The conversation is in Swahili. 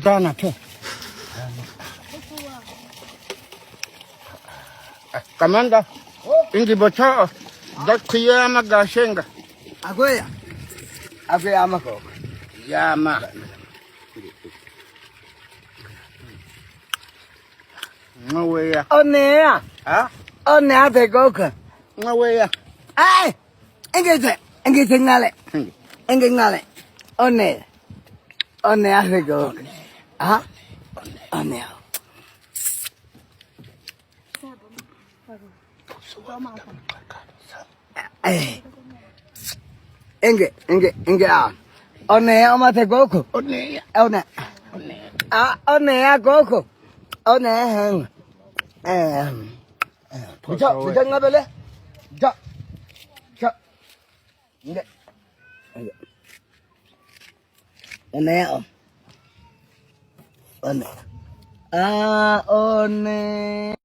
Dana tu. Kamanda, ingi bocha dakia magashenga. Agoya amako. Yama. Ngaweya. Onea. Ha? Onea te goka. Ngaweya. Ai. Engete ngale. Engete ngale. Onea. Onea te goka. Ha? Onea. Enge a. Onea oma te goka. Onea. Onea. Onea goka. Onea hang. Bisa ngabele. Ja. Nge. Onea. Onea. Onea.